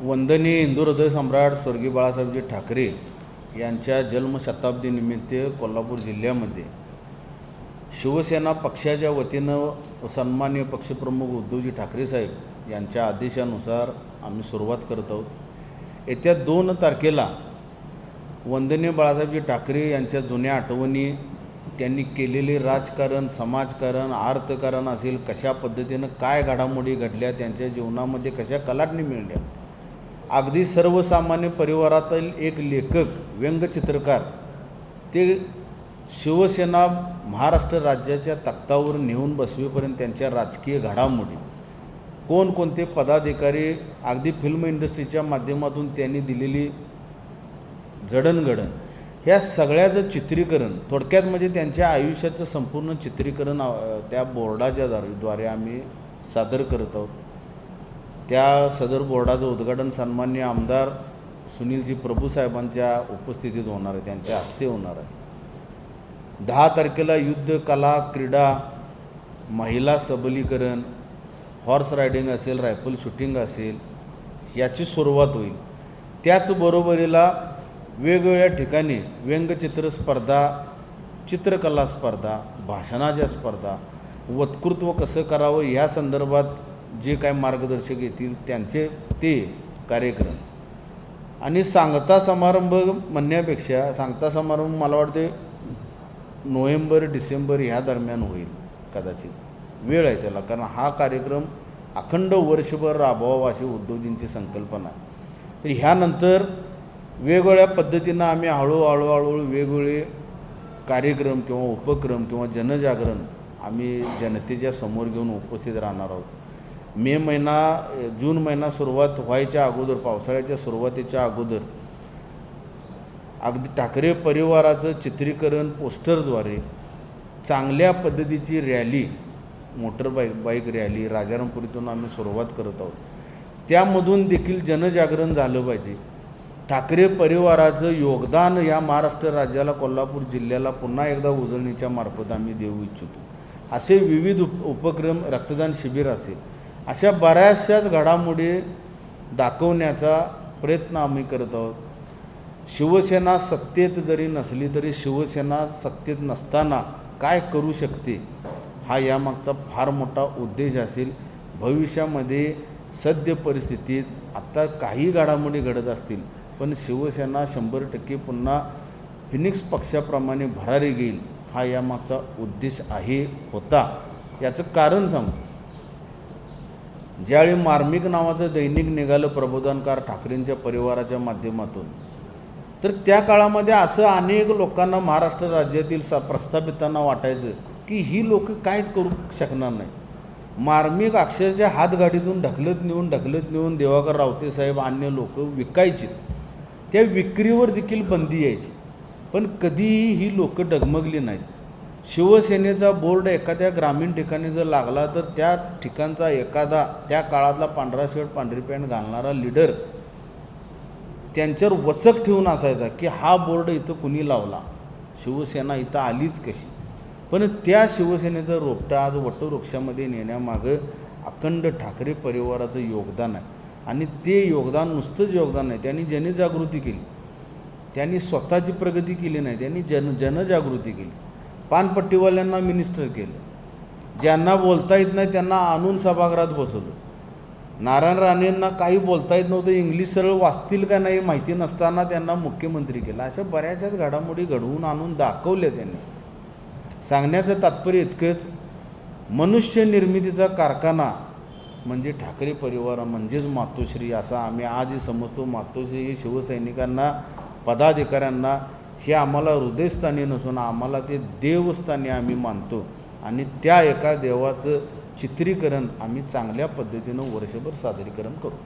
वंदनीय हिंदू हृदय सम्राट स्वर्गीय बाळासाहेबजी ठाकरे यांच्या जन्मशताब्दीनिमित्त कोल्हापूर जिल्ह्यामध्ये शिवसेना पक्षाच्या वतीनं सन्माननीय पक्षप्रमुख उद्धवजी ठाकरे साहेब यांच्या आदेशानुसार आम्ही सुरुवात करत आहोत। येत्या 2 तारखेला वंदनीय बाळासाहेबजी ठाकरे यांच्या जुन्या आठवणी, त्यांनी केलेले राजकारण, समाजकारण, अर्थकारण असेल, कशा पद्धतीनं काय घडामोडी घडल्या, त्यांच्या जीवनामध्ये कशा कलाटणी मिळल्या, अगदी सर्वसामान्य परिवारातील एक लेखक, व्यंगचित्रकार ते शिवसेना महाराष्ट्र राज्याच्या तख्तावर नेऊन बसवेपर्यंत त्यांच्या राजकीय घडामोडी, कोणकोणते पदाधिकारी, अगदी फिल्म इंडस्ट्रीच्या माध्यमातून त्यांनी दिलेली जडणघडण, ह्या सगळ्याचं चित्रीकरण, थोडक्यात म्हणजे त्यांच्या आयुष्याचं संपूर्ण चित्रीकरण त्या बोर्डाच्या द्वारे आम्ही सादर करत आहोत। त्या सदर बोर्डाचं उद्घाटन सन्माननीय आमदार सुनीलजी प्रभूसाहेबांच्या उपस्थितीत होणार आहे, त्यांच्या हस्ते होणार आहे। 10 तारखेला युद्ध कला, क्रीडा, महिला सबलीकरण, हॉर्स रायडिंग असेल, रायफल शूटिंग असेल, याची सुरुवात होईल। त्याचबरोबरीला वेगवेगळ्या ठिकाणी व्यंगचित्र स्पर्धा, चित्रकला स्पर्धा, भाषणाच्या स्पर्धा, वक्तृत्व कसं करावं या संदर्भात जे काय मार्गदर्शक येतील त्यांचे ते कार्यक्रम, आणि सांगता समारंभ म्हणण्यापेक्षा सांगता समारंभ मला वाटते नोव्हेंबर डिसेंबर ह्या दरम्यान होईल कदाचित, वेळ आहे त्याला, कारण हा कार्यक्रम अखंड वर्षभर राबवावा अशी उद्धवजींची संकल्पना आहे। तर ह्यानंतर वेगवेगळ्या पद्धतीनं आम्ही हळूहळू वेगवेगळे कार्यक्रम किंवा उपक्रम किंवा जनजागरण आम्ही जनतेच्या समोर घेऊन उपस्थित राहणार आहोत। जून महिना सुरुवात व्हायच्या अगोदर, पावसाळ्याच्या सुरुवातीच्या अगोदर अगदी ठाकरे परिवाराचं चित्रीकरण पोस्टरद्वारे चांगल्या पद्धतीची रॅली, बाईक रॅली राजारामपुरीतून आम्ही सुरुवात करत आहोत। त्यामधून देखील जनजागरण झालं पाहिजे। ठाकरे परिवाराचं योगदान या महाराष्ट्र राज्याला, कोल्हापूर जिल्ह्याला पुन्हा एकदा उजळणीच्या मार्फत आम्ही देऊ इच्छितो। असे विविध उपक्रम, रक्तदान शिबिर असेल, अशा बऱ्याचशाच घडामोडी दाखवण्याचा प्रयत्न आम्ही करत आहोत। शिवसेना सत्तेत जरी नसली तरी शिवसेना सत्तेत नसताना काय करू शकते हा यामागचा फार मोठा उद्देश असेल। भविष्यामध्ये सद्य परिस्थितीत आत्ता काही घडामोडी घडत असतील, पण शिवसेना 100% पुन्हा फिनिक्स पक्षाप्रमाणे भरारी घेईल हा यामागचा उद्देश होता। याचं कारण सांगू, ज्यावेळी मार्मिक नावाचं दैनिक निघालं प्रबोधनकार ठाकरेंच्या परिवाराच्या माध्यमातून, तर त्या काळामध्ये असं अनेक लोकांना, महाराष्ट्र राज्यातील प्रस्थापितांना वाटायचं की ही लोक काहीच करू शकणार नाही। मार्मिक अक्षरशः हातगाडीतून ढकलत नेऊन दिवाकर रावते साहेब, अन्य लोक विकायचे, त्या विक्रीवर देखील बंदी यायची, पण कधीही ही लोक डगमगली नाहीत। शिवसेनेचा बोर्ड एखाद्या ग्रामीण ठिकाणी जर लागला तर त्या ठिकाणचा एखादा त्या काळातला पांढरा शर्ट पांढरी पॅन्ट घालणारा लीडर त्यांच्यावर वचक ठेवून असायचा की हा बोर्ड इथं कुणी लावला, शिवसेना इथं आलीच कशी। पण त्या शिवसेनेचं रोपटं आज वटवृक्षामध्ये नेण्यामागं अखंड ठाकरे परिवाराचं योगदान आहे। आणि ते योगदान नुसतंच योगदान नाही, त्यांनी जनजागृती केली, त्यांनी स्वतःची प्रगती केली नाही, त्यांनी जनजागृती केली। पानपट्टीवाल्यांना मिनिस्टर केलं, ज्यांना बोलता येत नाही त्यांना आणून सभागृहात बसवलं, नारायण राणेंना काही बोलता येत नव्हतं, इंग्लिश सरळ वाचतील का नाही माहिती नसताना त्यांना मुख्यमंत्री केलं। अशा बऱ्याचशाच घडामोडी घडवून आणून दाखवल्या त्यांनी। सांगण्याचं तात्पर्य इतकंच, मनुष्य निर्मितीचा कारखाना म्हणजे ठाकरे परिवार म्हणजेच मातोश्री, असं आम्ही आजही समजतो। मातोश्री हे शिवसैनिकांना, पदाधिकाऱ्यांना हे आम्हाला हृदयस्थानी नसून आम्हाला ते देवस्थानी आम्ही मानतो, आणि त्या एका देवाचं चित्रीकरण आम्ही चांगल्या पद्धतीनं वर्षभर सादरीकरण करू।